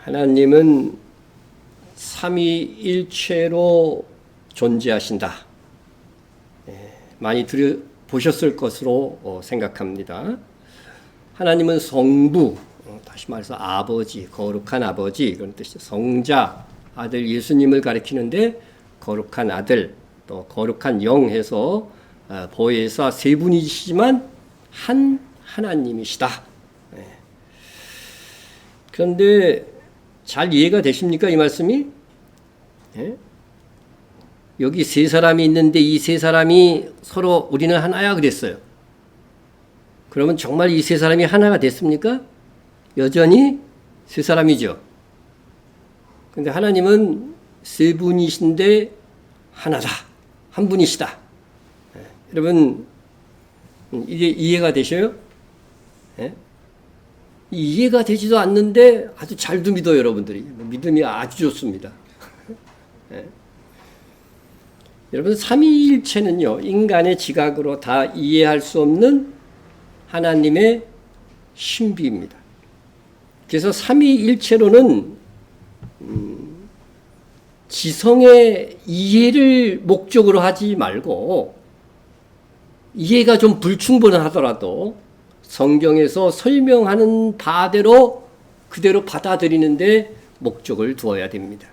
하나님은 삼위일체로 존재하신다. 많이 들어보셨을 것으로 생각합니다. 하나님은 성부, 다시 말해서 아버지, 거룩한 아버지, 그런 뜻이죠. 성자, 아들 예수님을 가리키는데 거룩한 아들, 또 거룩한 영 해서 보혜사 세 분이시지만 한 하나님이시다. 그런데 잘 이해가 되십니까? 이 말씀이? 여기 세 사람이 있는데 이 세 사람이 서로 우리는 하나야 그랬어요. 그러면 정말 이 세 사람이 하나가 됐습니까? 여전히 세 사람이죠. 그런데 하나님은 세 분이신데 하나다. 한 분이시다. 여러분 이게 이해가 되셔요? 이해가 되지도 않는데 아주 잘도 믿어요, 여러분들이. 믿음이 아주 좋습니다. 여러분, 삼위일체는요, 인간의 지각으로 다 이해할 수 없는 하나님의 신비입니다. 그래서 삼위일체로는 지성의 이해를 목적으로 하지 말고, 이해가 좀 불충분하더라도 성경에서 설명하는 바대로 그대로 받아들이는데 목적을 두어야 됩니다.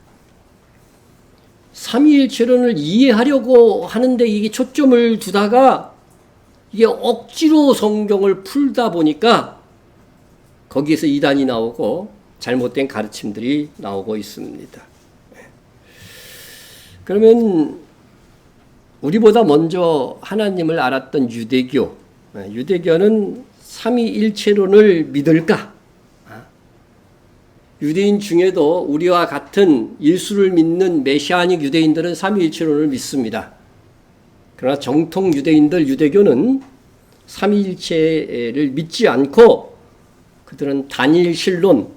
삼위일체론을 이해하려고 하는데 이게 초점을 두다가 이게 억지로 성경을 풀다 보니까 거기에서 이단이 나오고 잘못된 가르침들이 나오고 있습니다. 그러면 우리보다 먼저 하나님을 알았던 유대교는 삼위일체론을 믿을까? 유대인 중에도 우리와 같은 예수를 믿는 메시아닉 유대인들은 삼위일체론을 믿습니다. 그러나 정통 유대인들, 유대교는 삼위일체를 믿지 않고 그들은 단일신론,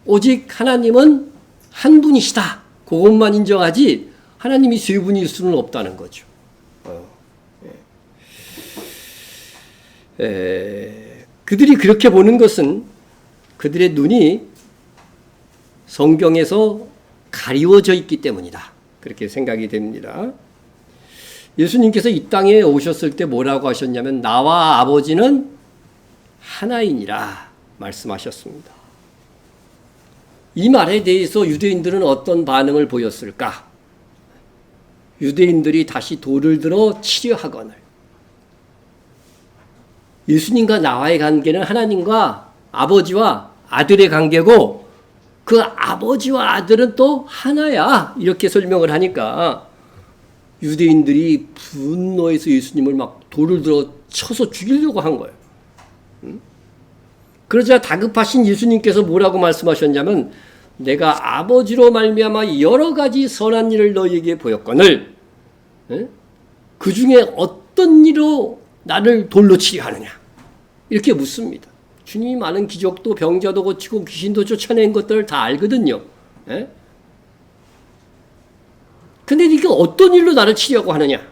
오직 하나님은 한 분이시다. 그것만 인정하지 하나님이 세 분일 수는 없다는 거죠. 그들이 그렇게 보는 것은 그들의 눈이 성경에서 가리워져 있기 때문이다. 그렇게 생각이 됩니다. 예수님께서 이 땅에 오셨을 때 뭐라고 하셨냐면 나와 아버지는 하나이니라 말씀하셨습니다. 이 말에 대해서 유대인들은 어떤 반응을 보였을까? 유대인들이 다시 돌을 들어 치려 하거늘. 예수님과 나와의 관계는 하나님과 아버지와 아들의 관계고 그 아버지와 아들은 또 하나야. 이렇게 설명을 하니까 유대인들이 분노해서 예수님을 막 돌을 들어 쳐서 죽이려고 한 거예요. 그러자 다급하신 예수님께서 뭐라고 말씀하셨냐면 내가 아버지로 말미암아 여러 가지 선한 일을 너희에게 보였거늘 그 중에 어떤 일로 나를 돌로 치려 하느냐 이렇게 묻습니다. 주님이 많은 기적도 병자도 고치고 귀신도 쫓아낸 것들을 다 알거든요. 근데 네가 어떤 일로 나를 치려고 하느냐?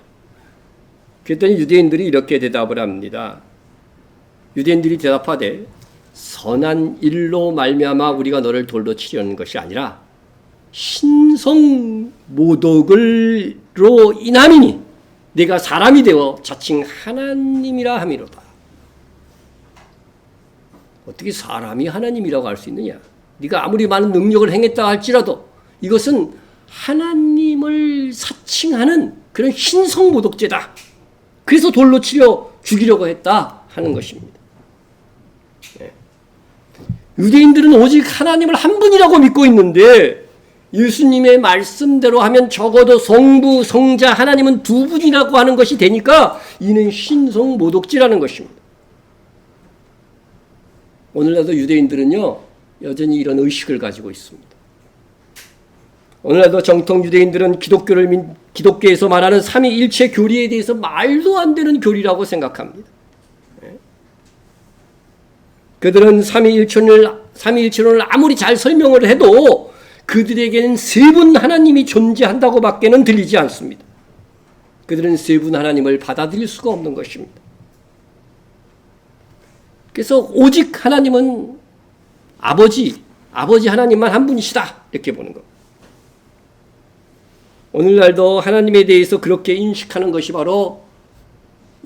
그랬더니 유대인들이 이렇게 대답을 합니다. 유대인들이 대답하되 선한 일로 말미암아 우리가 너를 돌로 치려는 것이 아니라 신성 모독을로 인함이니 네가 사람이 되어 자칭 하나님이라 함이로다. 어떻게 사람이 하나님이라고 할 수 있느냐? 네가 아무리 많은 능력을 행했다 할지라도 이것은 하나님을 사칭하는 그런 신성 모독죄다. 그래서 돌로 치려 죽이려고 했다 하는 것입니다. 유대인들은 오직 하나님을 한 분이라고 믿고 있는데 예수님의 말씀대로 하면 적어도 성부, 성자, 하나님은 두 분이라고 하는 것이 되니까 이는 신성 모독죄라는 것입니다. 오늘날도 유대인들은요 여전히 이런 의식을 가지고 있습니다. 오늘날도 정통 유대인들은 기독교에서 말하는 삼위일체 교리에 대해서 말도 안 되는 교리라고 생각합니다. 그들은 삼위일체론을 아무리 잘 설명을 해도 그들에게는 세 분 하나님이 존재한다고 밖에는 들리지 않습니다. 그들은 세 분 하나님을 받아들일 수가 없는 것입니다. 그래서 오직 하나님은 아버지, 아버지 하나님만 한 분이시다. 이렇게 보는 것. 오늘날도 하나님에 대해서 그렇게 인식하는 것이 바로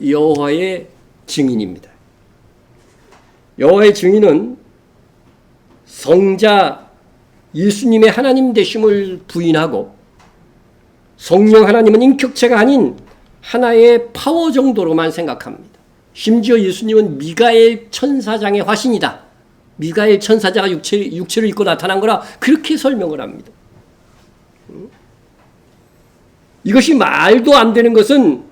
여호와의 증인입니다. 여호와의 증인은 성자 예수님의 하나님 되심을 부인하고 성령 하나님은 인격체가 아닌 하나의 파워 정도로만 생각합니다. 심지어 예수님은 미가엘 천사장의 화신이다. 미가엘 천사자가 육체를 입고 나타난 거라 그렇게 설명을 합니다. 이것이 말도 안 되는 것은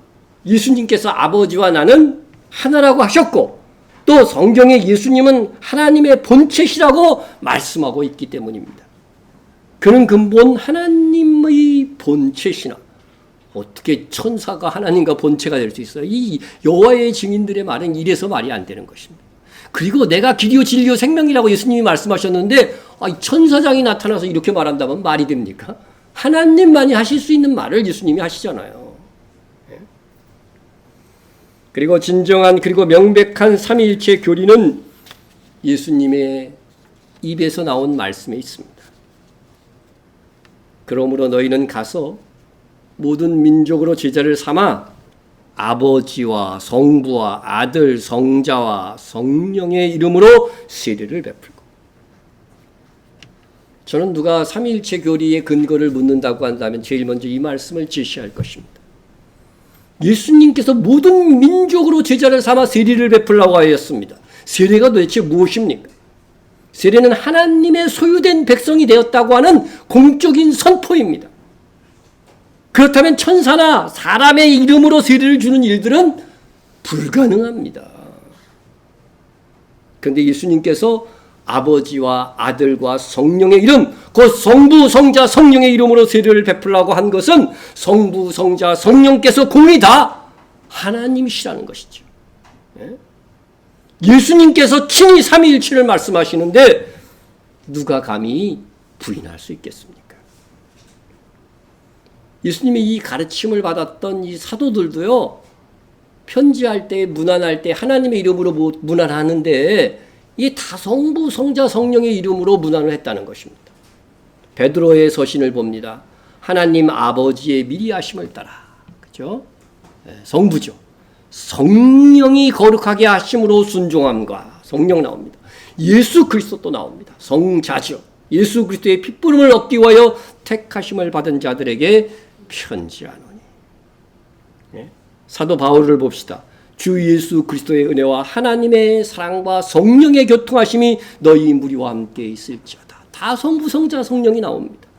예수님께서 아버지와 나는 하나라고 하셨고 또 성경에 예수님은 하나님의 본체시라고 말씀하고 있기 때문입니다. 그는 근본 하나님의 본체시나 어떻게 천사가 하나님과 본체가 될 수 있어요? 이 여호와의 증인들의 말은 이래서 말이 안 되는 것입니다. 그리고 내가 길이요 진리요 생명이라고 예수님이 말씀하셨는데 천사장이 나타나서 이렇게 말한다면 말이 됩니까? 하나님만이 하실 수 있는 말을 예수님이 하시잖아요. 그리고 진정한 그리고 명백한 삼위일체 교리는 예수님의 입에서 나온 말씀에 있습니다. 그러므로 너희는 가서 모든 민족으로 제자를 삼아 아버지와 성부와 아들 성자와 성령의 이름으로 세례를 베풀고. 저는 누가 삼위일체 교리의 근거를 묻는다고 한다면 제일 먼저 이 말씀을 제시할 것입니다. 예수님께서 모든 민족으로 제자를 삼아 세례를 베풀라고 하였습니다. 세례가 도대체 무엇입니까? 세례는 하나님의 소유된 백성이 되었다고 하는 공적인 선포입니다. 그렇다면 천사나 사람의 이름으로 세례를 주는 일들은 불가능합니다. 그런데 예수님께서 아버지와 아들과 성령의 이름, 곧 성부, 성자, 성령의 이름으로 세례를 베풀라고 한 것은 성부, 성자, 성령께서 공이 다 하나님이시라는 것이죠. 예수님께서 친히 삼위일체를 말씀하시는데 누가 감히 부인할 수 있겠습니까? 예수님이 이 가르침을 받았던 이 사도들도요, 편지할 때, 문안할 때 하나님의 이름으로 문안하는데 이 다 성부, 성자, 성령의 이름으로 문안을 했다는 것입니다. 베드로의 서신을 봅니다. 하나님 아버지의 미리하심을 따라, 그죠? 성부죠. 성령이 거룩하게 하심으로 순종함과 성령 나옵니다. 예수 그리스도 또 나옵니다. 성자죠. 예수 그리스도의 핏부름을 얻기 위하여 택하심을 받은 자들에게 편지하노니. 사도 바울을 봅시다. 주 예수 그리스도의 은혜와 하나님의 사랑과 성령의 교통하심이 너희 무리와 함께 있을지어다. 다 성부, 성자, 성령이 나옵니다.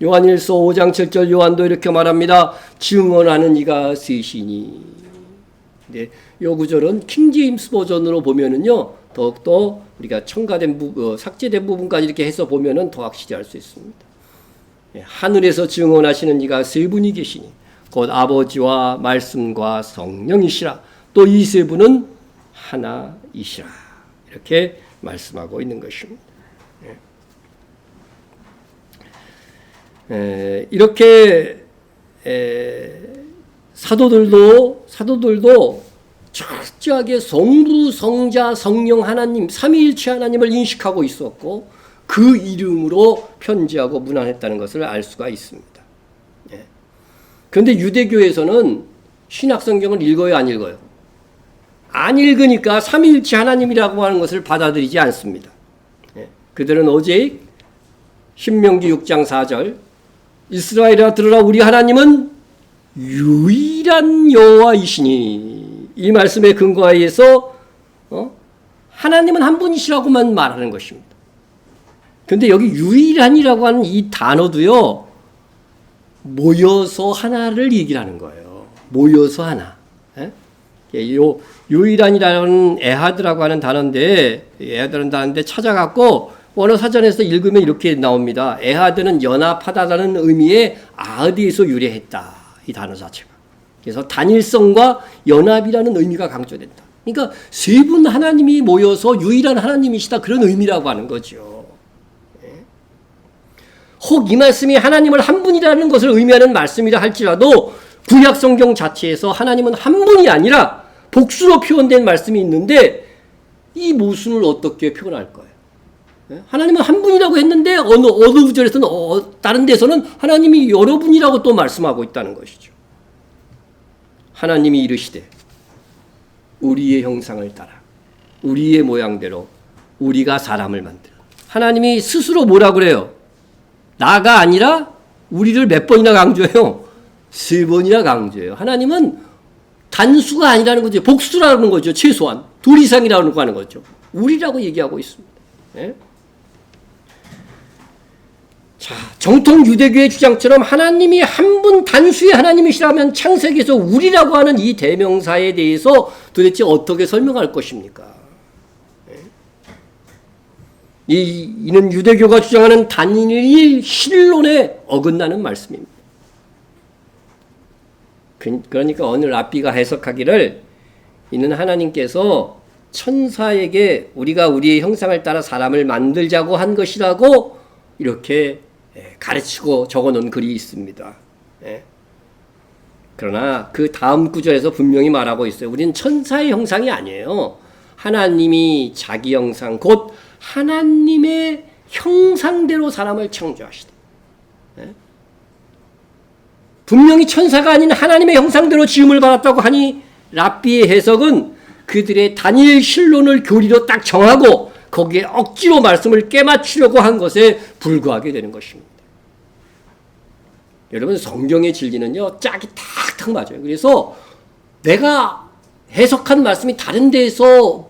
요한일서 5장 7절 요한도 이렇게 말합니다. 증언하는 이가 셋이니. 네, 요 구절은 킹제임스 버전으로 보면은요, 더욱더 우리가 첨가된 삭제된 부분까지 이렇게 해서 보면은 더 확실히 알 수 있습니다. 하늘에서 증언하시는 이가 세 분이 계시니 곧 아버지와 말씀과 성령이시라. 또 이 세 분은 하나이시라. 이렇게 말씀하고 있는 것입니다. 이렇게 사도들도 철저하게 성부, 성자, 성령 하나님, 삼위일체 하나님을 인식하고 있었고 그 이름으로 편지하고 문안했다는 것을 알 수가 있습니다. 그런데 유대교에서는 신약성경을 읽어요, 안 읽어요? 안 읽으니까 삼위일체 하나님이라고 하는 것을 받아들이지 않습니다. 그들은 오직 신명기 6장 4절 이스라엘아 들으라 우리 하나님은 유일한 여호와이시니 이 말씀에 근거하여서 하나님은 한 분이시라고만 말하는 것입니다. 그런데 여기 유일한이라고 하는 이 단어도요, 모여서 하나를 얘기를 하는 거예요. 모여서 하나. 요 유일한이라는 에하드라고 하는 단어인데, 에하드라는 단어인데 찾아갖고 원어 사전에서 읽으면 이렇게 나옵니다. 에하드는 연합하다라는 의미의 아흐디에서 유래했다. 이 단어 자체가. 그래서 단일성과 연합이라는 의미가 강조된다. 그러니까 세 분 하나님이 모여서 유일한 하나님이시다. 그런 의미라고 하는 거죠. 혹 이 말씀이 하나님을 한 분이라는 것을 의미하는 말씀이라 할지라도 구약 성경 자체에서 하나님은 한 분이 아니라 복수로 표현된 말씀이 있는데 이 모순을 어떻게 표현할 거예요? 하나님은 한 분이라고 했는데 어느 구절에서는 다른 데서는 하나님이 여러 분이라고 또 말씀하고 있다는 것이죠. 하나님이 이르시되 우리의 형상을 따라 우리의 모양대로 우리가 사람을 만들어. 하나님이 스스로 뭐라 그래요? 나가 아니라 우리를 몇 번이나 강조해요? 3번이나 강조해요. 하나님은 단수가 아니라는 거죠. 복수라는 거죠. 최소한. 둘 이상이라고 하는 거죠. 우리라고 얘기하고 있습니다. 예? 자, 정통 유대교의 주장처럼 하나님이 한 분 단수의 하나님이시라면 창세기에서 우리라고 하는 이 대명사에 대해서 도대체 어떻게 설명할 것입니까? 이는 유대교가 주장하는 단일 신론에 어긋나는 말씀입니다. 그러니까 오늘 랍비가 해석하기를 이는 하나님께서 천사에게 우리가 우리의 형상을 따라 사람을 만들자고 한 것이라고 이렇게 가르치고 적어놓은 글이 있습니다. 그러나 그 다음 구절에서 분명히 말하고 있어요. 우리는 천사의 형상이 아니에요. 하나님이 자기 형상 곧 하나님의 형상대로 사람을 창조하시다. 분명히 천사가 아닌 하나님의 형상대로 지음을 받았다고 하니 랍비의 해석은 그들의 단일 신론을 교리로 딱 정하고 거기에 억지로 말씀을 깨맞추려고 한 것에 불과하게 되는 것입니다. 여러분 성경의 진리는요 짝이 탁탁 맞아요. 그래서 내가 해석한 말씀이 다른 데에서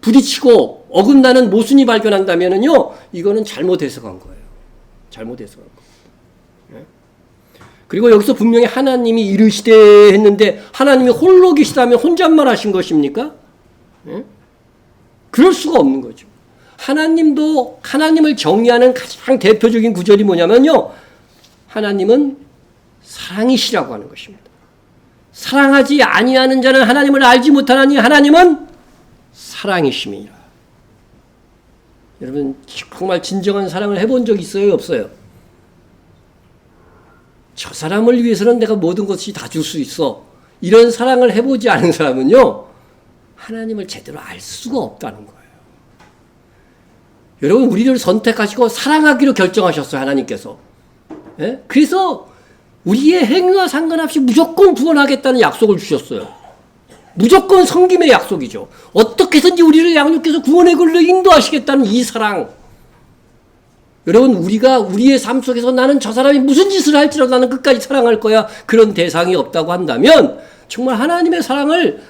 부딪히고 어긋나는 모순이 발견한다면은요 이거는 잘못 해석한 거예요. 잘못 해석한 거예요. 그리고 여기서 분명히 하나님이 이르시되 했는데 하나님이 홀로 계시다면 혼잣말 하신 것입니까? 그럴 수가 없는 거죠. 하나님도 하나님을 정의하는 가장 대표적인 구절이 뭐냐면요. 하나님은 사랑이시라고 하는 것입니다. 사랑하지 아니하는 자는 하나님을 알지 못하나니 하나님은 사랑이심이라. 여러분 정말 진정한 사랑을 해본 적 있어요? 없어요? 저 사람을 위해서는 내가 모든 것이 다 줄 수 있어. 이런 사랑을 해보지 않은 사람은요. 하나님을 제대로 알 수가 없다는 거예요. 여러분 우리를 선택하시고 사랑하기로 결정하셨어요. 하나님께서. 예? 그래서 우리의 행위와 상관없이 무조건 구원하겠다는 약속을 주셨어요. 무조건 섬김의 약속이죠. 어떻게 해서든지 우리를 양육해서 구원의 길로 인도하시겠다는 이 사랑. 여러분 우리가 우리의 삶 속에서 나는 저 사람이 무슨 짓을 할지라도 나는 끝까지 사랑할 거야. 그런 대상이 없다고 한다면 정말 하나님의 사랑을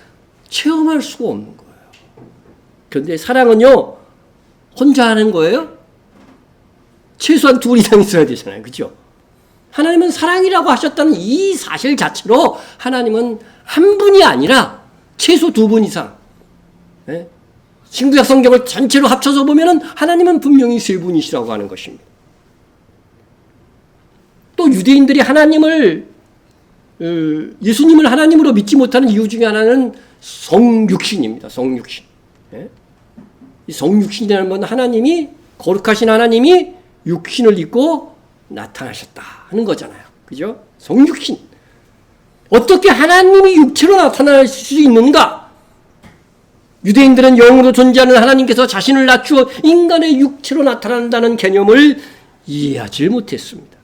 체험할 수가 없는 거예요. 그런데 사랑은요. 혼자 하는 거예요? 최소한 둘 이상 있어야 되잖아요. 그렇죠? 하나님은 사랑이라고 하셨다는 이 사실 자체로 하나님은 한 분이 아니라 최소 2분 이상. 신구약 성경을 전체로 합쳐서 보면은 하나님은 분명히 3분이시라고 하는 것입니다. 또 유대인들이 예수님을 하나님으로 믿지 못하는 이유 중에 하나는 성육신입니다. 성육신. 이 성육신이라는 건 하나님이 거룩하신 하나님이 육신을 입고 나타나셨다 하는 거잖아요. 그죠? 성육신. 어떻게 하나님이 육체로 나타날 수 있는가? 유대인들은 영으로 존재하는 하나님께서 자신을 낮추어 인간의 육체로 나타난다는 개념을 이해하지 못했습니다.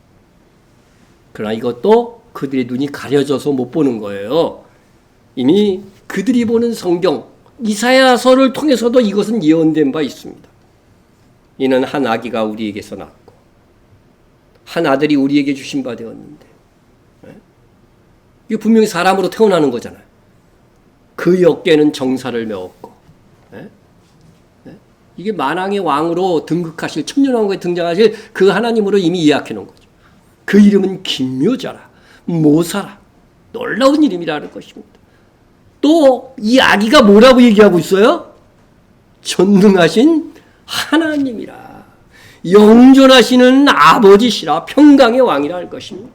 그러나 이것도 그들의 눈이 가려져서 못 보는 거예요. 이미 그들이 보는 성경, 이사야서를 통해서도 이것은 예언된 바 있습니다. 이는 한 아기가 우리에게서 낳았고 한 아들이 우리에게 주신 바 되었는데 이게 분명히 사람으로 태어나는 거잖아요. 그의 어깨는 정사를 메웠고 이게 만왕의 왕으로 등극하실 천년왕국에 등장하실 그 하나님으로 이미 예약해 놓은 거죠. 그 이름은 기묘자라 모사라 놀라운 이름이라는 것입니다. 또 이 아기가 뭐라고 얘기하고 있어요? 전능하신 하나님이라 영존하시는 아버지시라 평강의 왕이라 할 것입니다.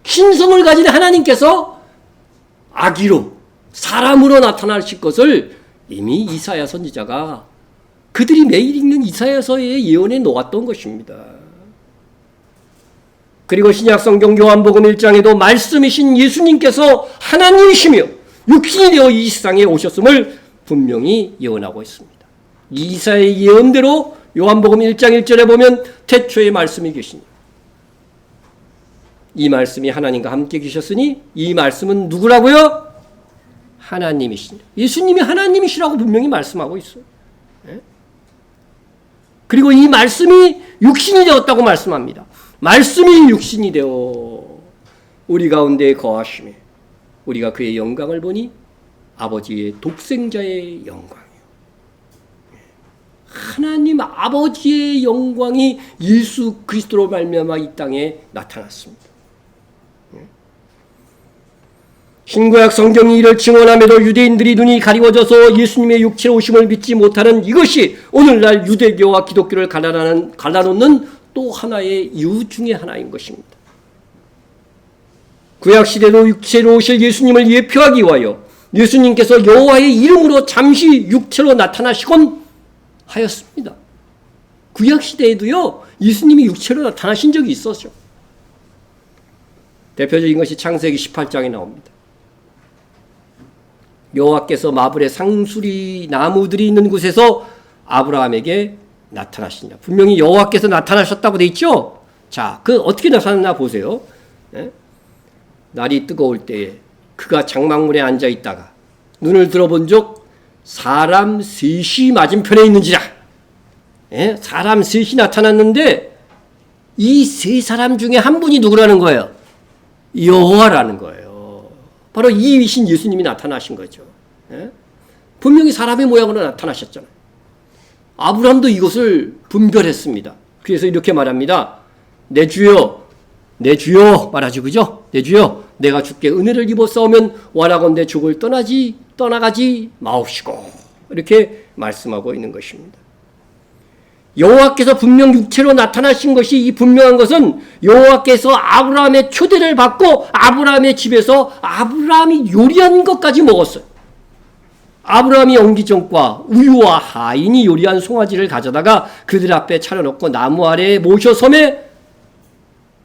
신성을 가진 하나님께서 아기로 사람으로 나타나실 것을 이미 이사야 선지자가 그들이 매일 읽는 이사야서의 예언에 놓았던 것입니다. 그리고 신약성경 요한복음 1장에도 말씀이신 예수님께서 하나님이시며 육신이 되어 이 세상에 오셨음을 분명히 예언하고 있습니다. 이사야의 예언대로 요한복음 1장 1절에 보면 태초에 말씀이 계시니 이 말씀이 하나님과 함께 계셨으니 이 말씀은 누구라고요? 하나님이시니. 예수님이 하나님이시라고 분명히 말씀하고 있어요. 그리고 이 말씀이 육신이 되었다고 말씀합니다. 말씀이 육신이 되어 우리 가운데 거하시며 우리가 그의 영광을 보니 아버지의 독생자의 영광이요. 하나님 아버지의 영광이 예수 그리스도로 말미암아 이 땅에 나타났습니다. 신구약 성경이 이를 증언함에도 유대인들이 눈이 가리워져서 예수님의 육체로 오심을 믿지 못하는 이것이 오늘날 유대교와 기독교를 갈라놓는 또 하나의 이유 중에 하나인 것입니다. 구약시대도 육체로 오실 예수님을 예표하기 위하여 예수님께서 여호와의 이름으로 잠시 육체로 나타나시곤 하였습니다. 구약시대에도요 예수님이 육체로 나타나신 적이 있었죠. 대표적인 것이 창세기 18장에 나옵니다. 여호와께서 마블의 상수리 나무들이 있는 곳에서 아브라함에게 나타나시니라. 분명히 여호와께서 나타나셨다고 돼 있죠. 자, 그 어떻게 나타났나 보세요. 날이 뜨거울 때에 그가 장막문에 앉아 있다가 눈을 들어본 적 사람 셋이 맞은편에 있는지라. 사람 셋이 나타났는데 이 세 사람 중에 한 분이 누구라는 거예요? 여호와라는 거예요. 바로 이 이신 예수님이 나타나신 거죠. 분명히 사람의 모양으로 나타나셨잖아요. 아브라함도 이것을 분별했습니다. 그래서 이렇게 말합니다. 내 주여, 내 주여 말하죠. 그죠? 내 주여, 내가 주께 은혜를 입어 싸우면 원하건대 족을 떠나가지 마옵시고. 이렇게 말씀하고 있는 것입니다. 여호와께서 분명 육체로 나타나신 것이 이 분명한 것은 여호와께서 아브라함의 초대를 받고 아브라함의 집에서 아브라함이 요리한 것까지 먹었어요. 아브라함이 옹기종과 우유와 하인이 요리한 송아지를 가져다가 그들 앞에 차려놓고 나무 아래에 모셔 섬에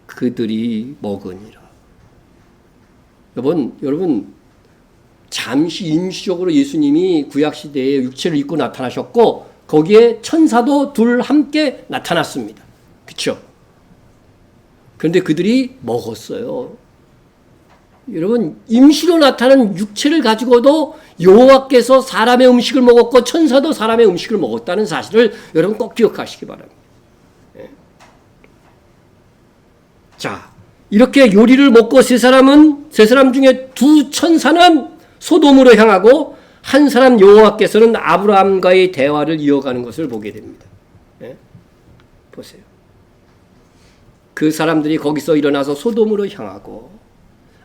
그들이 먹으니라. 여러분 잠시 임시적으로 예수님이 구약시대에 육체를 입고 나타나셨고 거기에 천사도 둘 함께 나타났습니다. 그렇죠? 그런데 그들이 먹었어요. 여러분 임시로 나타난 육체를 가지고도 여호와께서 사람의 음식을 먹었고 천사도 사람의 음식을 먹었다는 사실을 여러분 꼭 기억하시기 바랍니다. 자, 이렇게 요리를 먹고 세 사람 중에 두 천사는 소돔으로 향하고 한 사람 여호와께서는 아브라함과의 대화를 이어가는 것을 보게 됩니다. 보세요. 그 사람들이 거기서 일어나서 소돔으로 향하고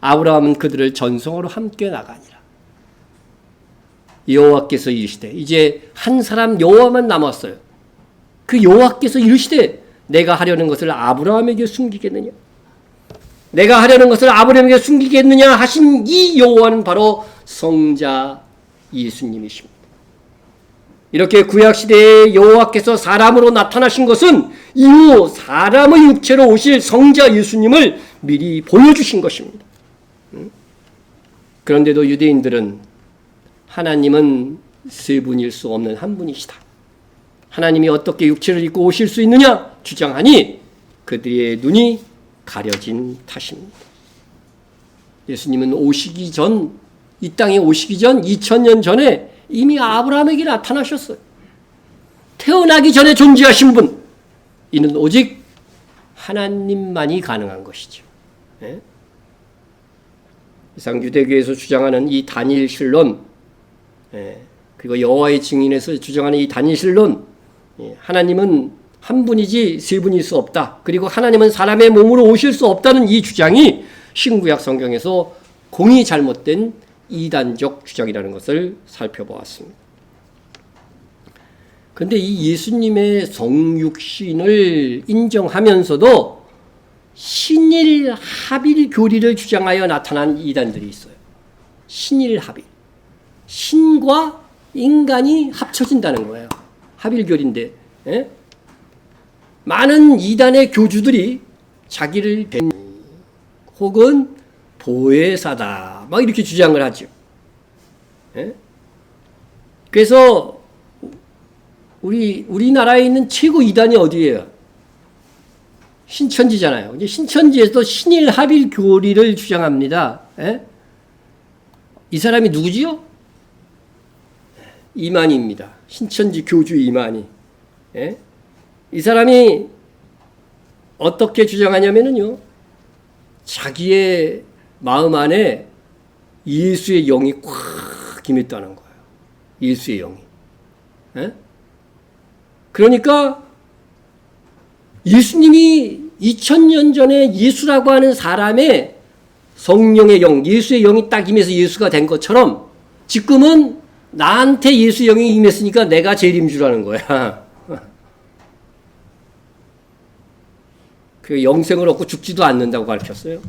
아브라함은 그들을 전성으로 함께 나가니라. 여호와께서 이르시되 이제 한 사람 여호와만 남았어요. 그 여호와께서 이르시되 내가 하려는 것을 아브라함에게 숨기겠느냐? 내가 하려는 것을 아브라함에게 숨기겠느냐 하신 이 여호와는 바로 성자 예수님이십니다. 이렇게 구약시대에 여호와께서 사람으로 나타나신 것은 이후 사람의 육체로 오실 성자 예수님을 미리 보여주신 것입니다. 그런데도 유대인들은 하나님은 세 분일 수 없는 한 분이시다. 하나님이 어떻게 육체를 입고 오실 수 있느냐 주장하니 그들의 눈이 가려진 탓입니다. 예수님은 이 땅에 오시기 전 2000년 전에 이미 아브라함에게 나타나셨어요. 태어나기 전에 존재하신 분. 이는 오직 하나님만이 가능한 것이죠. 이상 유대교에서 주장하는 이 단일 신론, 그리고 여호와의 증인에서 주장하는 이 단일 신론, 하나님은 한 분이지 세 분일 수 없다. 그리고 하나님은 사람의 몸으로 오실 수 없다는 이 주장이 신구약 성경에서 공이 잘못된 이단적 주장이라는 것을 살펴보았습니다. 그런데 이 예수님의 성육신을 인정하면서도 신일 합일 교리를 주장하여 나타난 이단들이 있어요. 신일 합일. 신과 인간이 합쳐진다는 거예요. 합일 교리인데 많은 이단의 교주들이 자기를 혹은 보혜사다 막 이렇게 주장을 하죠. 그래서 우리나라에 있는 최고 이단이 어디예요? 신천지잖아요. 이제 신천지에서 신일합일 교리를 주장합니다. 예? 이 사람이 누구지요? 이만희입니다. 신천지 교주 이만희. 예? 이 사람이 어떻게 주장하냐면요, 자기의 마음 안에 예수의 영이 꽉 임했다는 거예요. 예수의 영이. 예? 그러니까 예수님이 2000년 전에 예수라고 하는 사람의 성령의 영, 예수의 영이 딱 임해서 예수가 된 것처럼 지금은 나한테 예수의 영이 임했으니까 내가 재림 주라는 거야. 그 영생을 얻고 죽지도 않는다고 가르쳤어요.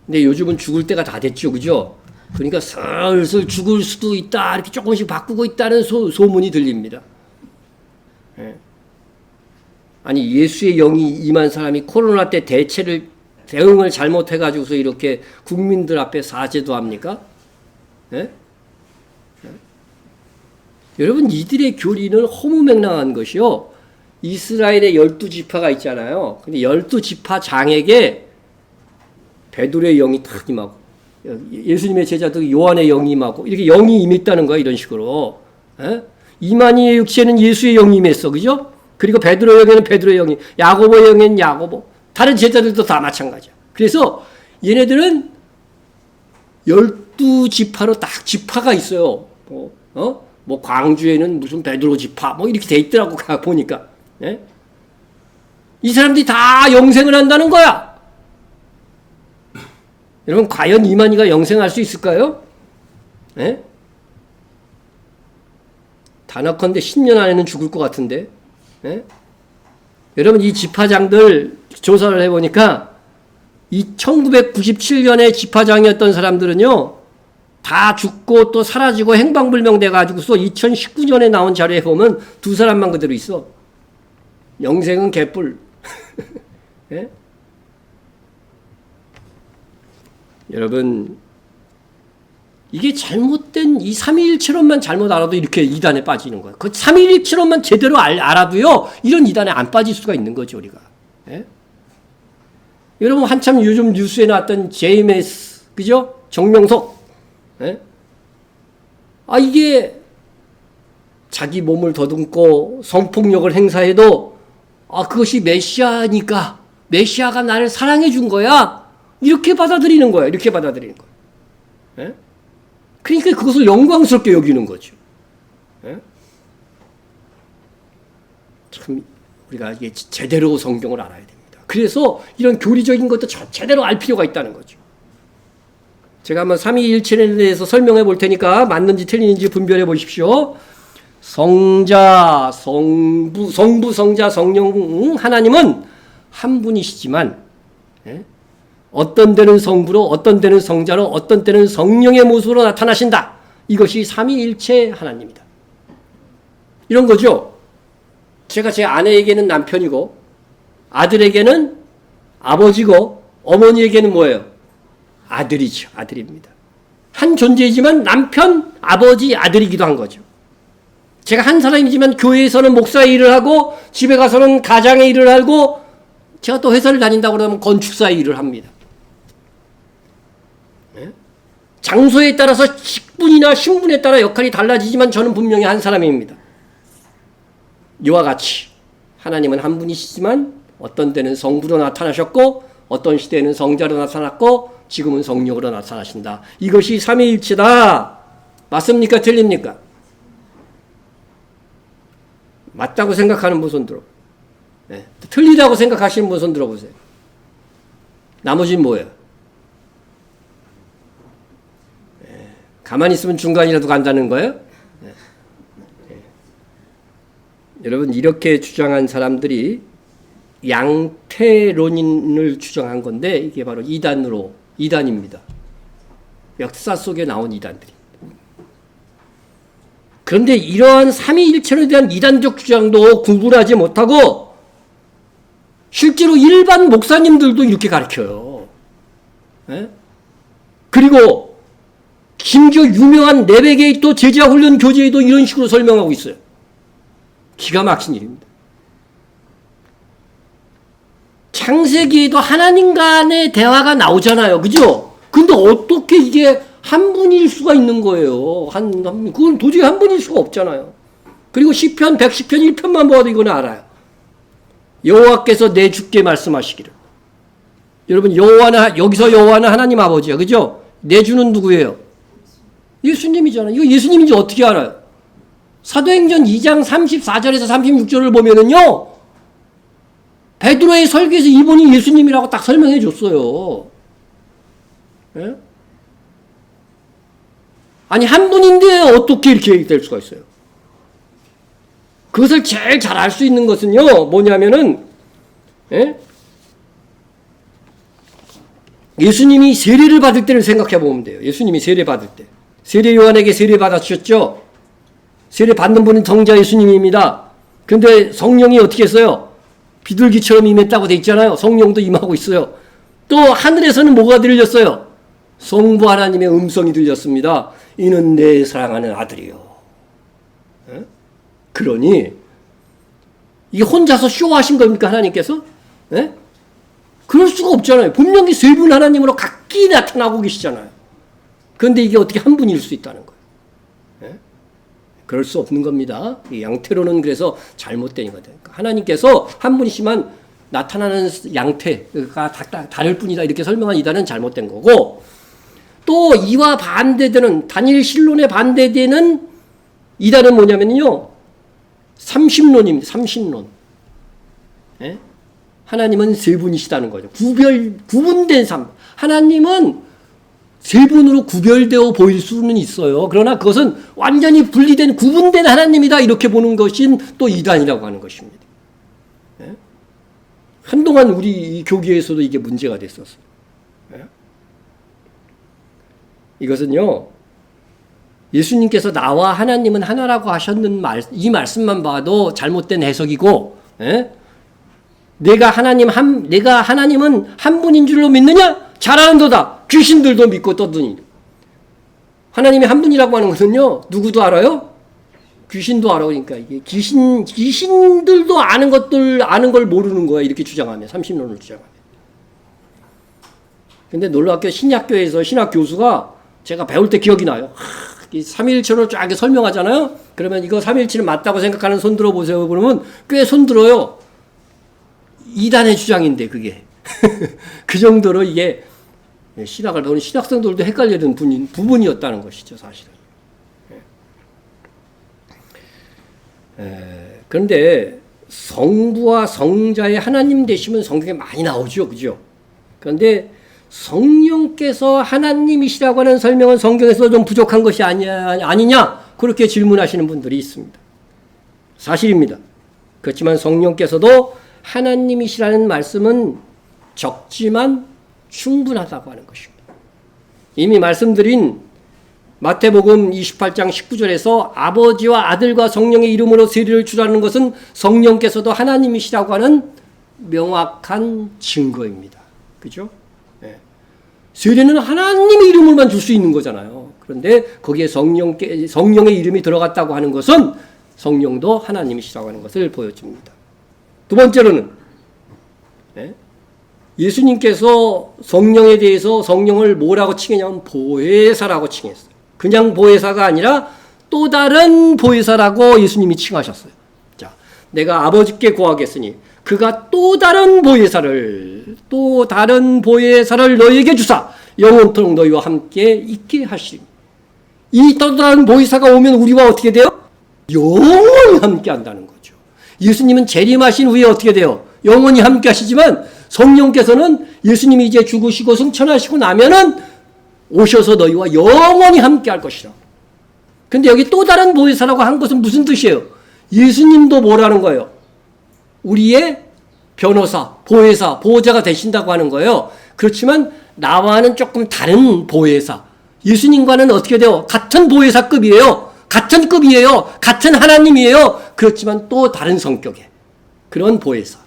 근데 요즘은 죽을 때가 다 됐죠, 그죠? 그러니까 슬슬 죽을 수도 있다, 이렇게 조금씩 바꾸고 있다는 소문이 들립니다. 예. 아니, 예수의 영이 임한 사람이 코로나 때 대응을 잘못해가지고서 이렇게 국민들 앞에 사죄도 합니까? 예? 예? 여러분, 이들의 교리는 허무맹랑한 것이요. 이스라엘의 12지파가 있잖아요. 근데 12지파 장에게 베드로의 영이 탁 임하고, 예수님의 제자들 요한의 영이 임하고, 이렇게 영이 임했다는 거야, 이런 식으로. 예? 이만희의 육체는 예수의 영이 임했어, 그죠? 그리고 베드로의 영에는 베드로의 영이, 야고보의 영에는 야고보, 다른 제자들도 다 마찬가지야. 그래서 얘네들은 12지파로 딱 지파가 있어요. 뭐 광주에는 무슨 베드로 지파, 뭐 이렇게 돼 있더라고, 보니까. 예? 이 사람들이 다 영생을 한다는 거야. 여러분, 과연 이만희가 영생할 수 있을까요? 예? 단언컨대 10년 안에는 죽을 것 같은데. 예? 여러분, 이 지파장들 조사를 해보니까 이 1997년에 지파장이었던 사람들은요, 다 죽고 또 사라지고 행방불명 돼가지고서 2019년에 나온 자료에 보면 두 사람만 그대로 있어. 영생은 개뿔. 예? 여러분, 이게 잘못된 이 삼위일체론만 잘못 알아도 이렇게 이단에 빠지는 거예요. 그 삼위일체론만 제대로 알아도요, 이런 이단에 안 빠질 수가 있는 거죠, 우리가. 예? 여러분, 한참 요즘 뉴스에 나왔던 JMS, 그죠? 정명석. 예? 이게 자기 몸을 더듬고 성폭력을 행사해도 그것이 메시아니까, 메시아가 나를 사랑해 준 거야. 이렇게 받아들이는 거예요. 이렇게 받아들이는 거예요. 예? 그러니까 그것을 영광스럽게 여기는 거죠. 예? 참, 우리가 이게 제대로 성경을 알아야 됩니다. 그래서 이런 교리적인 것도 제대로 알 필요가 있다는 거죠. 제가 한번 삼위일체에 대해서 설명해 볼 테니까 맞는지 틀리는지 분별해 보십시오. 성자, 성부, 성자, 성령, 하나님은 한 분이시지만, 예? 어떤 때는 성부로, 어떤 때는 성자로, 어떤 때는 성령의 모습으로 나타나신다. 이것이 삼위일체 하나님이다. 이런 거죠. 제가 제 아내에게는 남편이고, 아들에게는 아버지고, 어머니에게는 뭐예요? 아들이죠. 아들입니다. 한 존재이지만 남편, 아버지, 아들이기도 한 거죠. 제가 한 사람이지만 교회에서는 목사의 일을 하고, 집에 가서는 가장의 일을 하고, 제가 또 회사를 다닌다고 그러면 건축사의 일을 합니다. 장소에 따라서 직분이나 신분에 따라 역할이 달라지지만 저는 분명히 한 사람입니다. 이와 같이 하나님은 한 분이시지만 어떤 때는 성부로 나타나셨고, 어떤 시대에는 성자로 나타났고, 지금은 성령으로 나타나신다. 이것이 삼위일체다. 맞습니까? 틀립니까? 맞다고 생각하는 분 손 들어. 네. 틀리다고 생각하시는 분 손 들어보세요. 나머지는 뭐예요? 네. 가만히 있으면 중간이라도 간다는 거예요? 네. 네. 여러분, 이렇게 주장한 사람들이 양태론인을 주장한 건데, 이게 바로 이단입니다. 역사 속에 나온 이단들이. 그런데 이러한 삼위일체에 대한 이단적 주장도 구분하지 못하고 실제로 일반 목사님들도 이렇게 가르쳐요. 예? 그리고 심지어 유명한 내백의 또 제자 훈련 교재에도 이런 식으로 설명하고 있어요. 기가 막힌 일입니다. 창세기에도 하나님 간의 대화가 나오잖아요. 그죠? 근데 어떻게 이게 한 분일 수가 있는 거예요. 그건 도저히 한 분일 수가 없잖아요. 그리고 시편 110편 1편만 봐도 이거는 알아요. 여호와께서 내 주께 말씀하시기를. 여러분, 여기서 여호와는 하나님 아버지야. 그죠? 내 주는 누구예요? 예수님이잖아요. 이거 예수님인지 어떻게 알아요? 사도행전 2장 34절에서 36절을 보면은요, 베드로의 설교에서 이분이 예수님이라고 딱 설명해 줬어요. 예? 아니, 한 분인데 어떻게 이렇게 될 수가 있어요? 그것을 제일 잘 알 수 있는 것은요, 뭐냐면은, 예? 예수님이 세례를 받을 때를 생각해 보면 돼요. 예수님이 세례 받을 때. 세례 요한에게 세례 받으셨죠? 세례 받는 분은 성자 예수님입니다. 근데 성령이 어떻게 했어요? 비둘기처럼 임했다고 돼 있잖아요. 성령도 임하고 있어요. 또 하늘에서는 뭐가 들렸어요? 성부 하나님의 음성이 들렸습니다. 이는 내 사랑하는 아들이요. 에? 그러니 이게 혼자서 쇼하신 겁니까? 하나님께서? 에? 그럴 수가 없잖아요. 분명히 세 분 하나님으로 각기 나타나고 계시잖아요. 그런데 이게 어떻게 한 분일 수 있다는 거예요? 에? 그럴 수 없는 겁니다. 이 양태로는 그래서 잘못된 거예요. 하나님께서 한 분이시만 나타나는 양태가 다를 뿐이다 이렇게 설명한 이단은 잘못된 거고, 또 이와 반대되는 단일 신론에 반대되는 이단은 뭐냐면요, 삼신론입니다. 삼신론. 예? 하나님은 세 분이시다는 거죠. 구분된 삶. 하나님은 세 분으로 구별되어 보일 수는 있어요. 그러나 그것은 완전히 분리된 구분된 하나님이다 이렇게 보는 것이 또 이단이라고 하는 것입니다. 예? 한동안 우리 교계에서도 이게 문제가 됐었어요. 예? 이것은요, 예수님께서 나와 하나님은 하나라고 하셨는 이 말씀만 봐도 잘못된 해석이고, 예? 내가 하나님은 한 분인 줄로 믿느냐? 잘하는도다. 귀신들도 믿고 떠드니. 하나님이 한 분이라고 하는 것은요, 누구도 알아요? 귀신도 알아. 그러니까 이게 귀신들도 아는 걸 모르는 거야. 이렇게 주장하면, 삼신론을 주장하면. 근데 놀랍게 신약교에서 신학 교수가 제가 배울 때 기억이 나요. 삼위일체로 쫙 설명하잖아요. 그러면 이거 삼위일체는 맞다고 생각하는 손 들어보세요. 그러면 꽤 손 들어요. 이단의 주장인데 그게 그 정도로 이게 신학을 배우는 신학생들도 헷갈리는 부분이었다는 것이죠, 사실은. 그런데 성부와 성자의 하나님 되심은 성경에 많이 나오죠, 그죠? 그런데 성령께서 하나님이시라고 하는 설명은 성경에서 좀 부족한 것이 아니냐? 그렇게 질문하시는 분들이 있습니다. 사실입니다. 그렇지만 성령께서도 하나님이시라는 말씀은 적지만 충분하다고 하는 것입니다. 이미 말씀드린 마태복음 28장 19절에서 아버지와 아들과 성령의 이름으로 세례를 주라는 것은 성령께서도 하나님이시라고 하는 명확한 증거입니다. 그죠? 네. 세례는 하나님의 이름을만 줄 수 있는 거잖아요. 그런데 거기에 성령의 이름이 들어갔다고 하는 것은 성령도 하나님이시라고 하는 것을 보여줍니다. 두 번째로는 예수님께서 성령에 대해서 성령을 뭐라고 칭했냐면 보혜사라고 칭했어요. 그냥 보혜사가 아니라 또 다른 보혜사라고 예수님이 칭하셨어요. 자, 내가 아버지께 구하겠으니 그가 또 다른 보혜사를 너희에게 주사 영원토록 너희와 함께 있게 하시리. 이 또 다른 보혜사가 오면 우리와 어떻게 돼요? 영원히 함께 한다는 거죠. 예수님은 재림하신 후에 어떻게 돼요? 영원히 함께 하시지만 성령께서는 예수님이 이제 죽으시고 승천하시고 나면은 오셔서 너희와 영원히 함께 할 것이라. 근데 여기 또 다른 보혜사라고 한 것은 무슨 뜻이에요? 예수님도 뭐라는 거예요? 우리의 변호사, 보혜사, 보호자가 되신다고 하는 거예요. 그렇지만 나와는 조금 다른 보혜사. 예수님과는 어떻게 돼요? 같은 보혜사급이에요. 같은 급이에요. 같은 하나님이에요. 그렇지만 또 다른 성격의 그런 보혜사.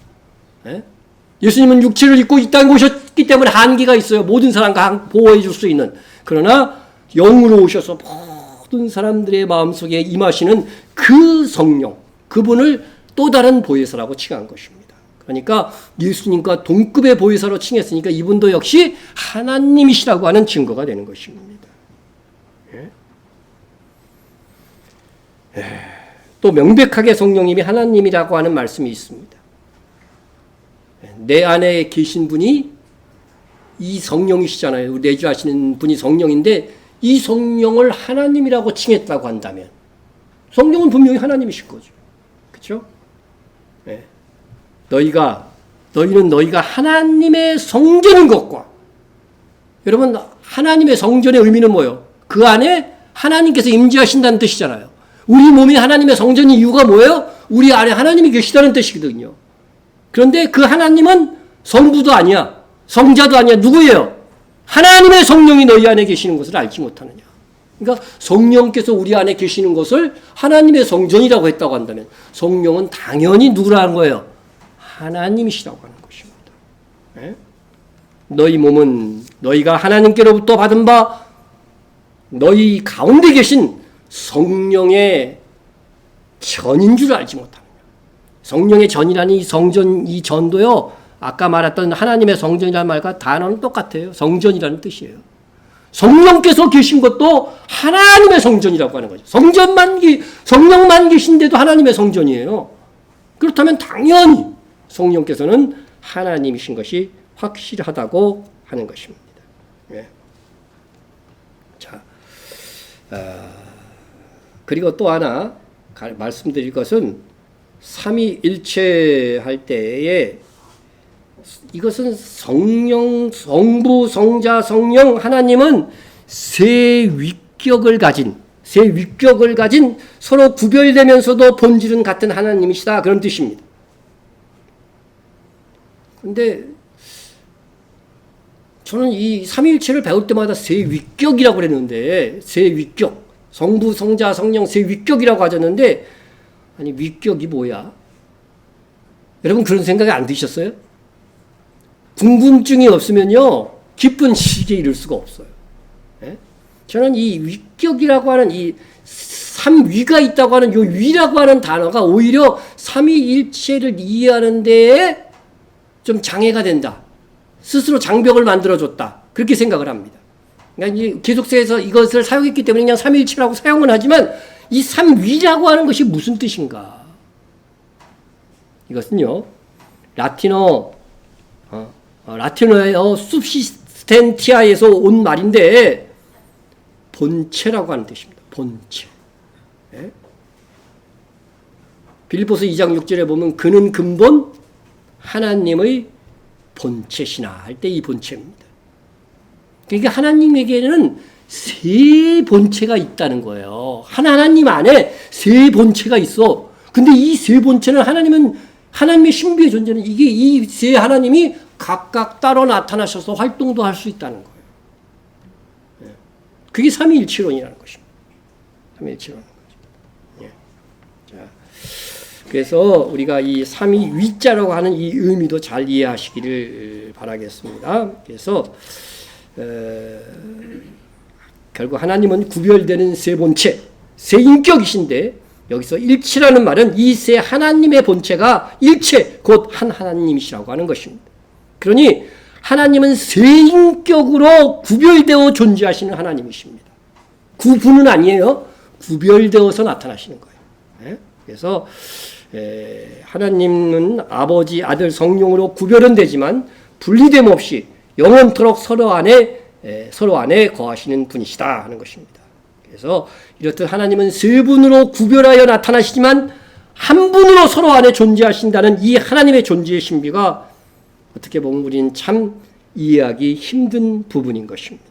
예수님은 육체를 입고 이 땅에 오셨기 때문에 한계가 있어요. 모든 사람과 보호해 줄 수 있는. 그러나 영으로 오셔서 모든 사람들의 마음속에 임하시는 그 성령, 그분을 또 다른 보혜사라고 칭한 것입니다. 그러니까 예수님과 동급의 보혜사로 칭했으니까 이분도 역시 하나님이시라고 하는 증거가 되는 것입니다. 또 명백하게 성령님이 하나님이라고 하는 말씀이 있습니다. 내 안에 계신 분이 이 성령이시잖아요. 내주하시는 분이 성령인데 이 성령을 하나님이라고 칭했다고 한다면 성령은 분명히 하나님이실 거죠. 그렇죠? 네. 너희가 하나님의 성전인 것과 여러분 하나님의 성전의 의미는 뭐예요? 그 안에 하나님께서 임재하신다는 뜻이잖아요. 우리 몸이 하나님의 성전인 이유가 뭐예요? 우리 안에 하나님이 계시다는 뜻이거든요. 그런데 그 하나님은 성부도 아니야. 성자도 아니야. 누구예요? 하나님의 성령이 너희 안에 계시는 것을 알지 못하느냐. 그러니까 성령께서 우리 안에 계시는 것을 하나님의 성전이라고 했다고 한다면 성령은 당연히 누구라는 거예요? 하나님이시라고 하는 것입니다. 네? 너희 몸은 너희가 하나님께로부터 받은 바 너희 가운데 계신 성령의 전인 줄 알지 못하느냐. 성령의 전이라는 이 성전, 이 전도요, 아까 말했던 하나님의 성전이라는 말과 단어는 똑같아요. 성전이라는 뜻이에요. 성령께서 계신 것도 하나님의 성전이라고 하는 거죠. 성령만 계신데도 하나님의 성전이에요. 그렇다면 당연히 성령께서는 하나님이신 것이 확실하다고 하는 것입니다. 예. 자, 그리고 또 하나 말씀드릴 것은 삼위일체 할 때에 이것은 성령, 성부, 성자, 성령 하나님은 세 위격을 가진 서로 구별되면서도 본질은 같은 하나님이시다 그런 뜻입니다. 그런데 저는 이 삼위일체를 배울 때마다 세 위격이라고 그랬는데 세 위격, 성부, 성자, 성령 세 위격이라고 하셨는데 아니 위격이 뭐야? 여러분 그런 생각이 안 드셨어요? 궁금증이 없으면요 깊은 지식에 이를 수가 없어요. 예? 저는 이 위격이라고 하는 이 삼위가 있다고 하는 요 위라고 하는 단어가 오히려 삼위일체를 이해하는 데에 좀 장애가 된다. 스스로 장벽을 만들어줬다. 그렇게 생각을 합니다. 그러니까 기독교에서 이것을 사용했기 때문에 그냥 삼위일체라고 사용은 하지만 이 삼위라고 하는 것이 무슨 뜻인가? 이것은요 라틴어의 subsistentia에서 온 말인데 본체라고 하는 뜻입니다. 본체. 예? 빌립보서 2장 6절에 보면 그는 근본 하나님의 본체시나 할 때 이 본체입니다. 그러니까 하나님에게는 세 본체가 있다는 거예요. 하나님 안에 세 본체가 있어. 근데 이 세 본체는 하나님의 신비의 존재는 이게 이 세 하나님이 각각 따로 나타나셔서 활동도 할 수 있다는 거예요. 그게 삼위일체론이라는 것입니다. 삼위일체론인 거죠. 예. 자, 그래서 우리가 이 삼위위자라고 하는 이 의미도 잘 이해하시기를 바라겠습니다. 그래서 결국 하나님은 구별되는 세 본체, 세 인격이신데 여기서 일체라는 말은 이 세 하나님의 본체가 일체 곧 한 하나님이시라고 하는 것입니다. 그러니 하나님은 세 인격으로 구별되어 존재하시는 하나님이십니다. 구분은 아니에요. 구별되어서 나타나시는 거예요. 네? 그래서 하나님은 아버지, 아들, 성령으로 구별은 되지만 분리됨 없이 영원토록 서로 안에 거하시는 분이시다 하는 것입니다. 그래서 이렇듯 하나님은 세 분으로 구별하여 나타나시지만 한 분으로 서로 안에 존재하신다는 이 하나님의 존재의 신비가 어떻게 보면 우리는 참 이해하기 힘든 부분인 것입니다.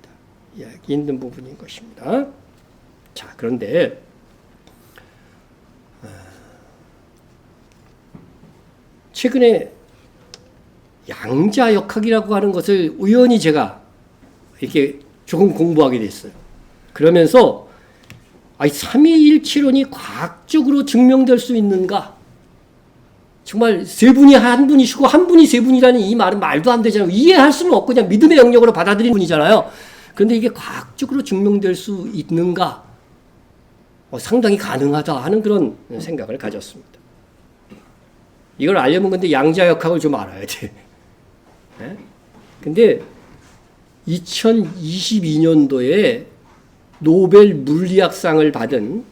이해하기 힘든 부분인 것입니다. 자, 그런데 최근에 양자역학이라고 하는 것을 우연히 제가 이렇게 조금 공부하게 됐어요. 그러면서 삼위일체론이 과학적으로 증명될 수 있는가? 정말 세 분이 한 분이시고 한 분이 세 분이라는 이 말은 말도 안 되잖아요. 이해할 수는 없고 그냥 믿음의 영역으로 받아들이는 분이잖아요. 그런데 이게 과학적으로 증명될 수 있는가? 상당히 가능하다 하는 그런 생각을 가졌습니다. 이걸 알려면 근데 양자역학을 좀 알아야 돼. 예? 근데 2022년도에 노벨 물리학상을 받은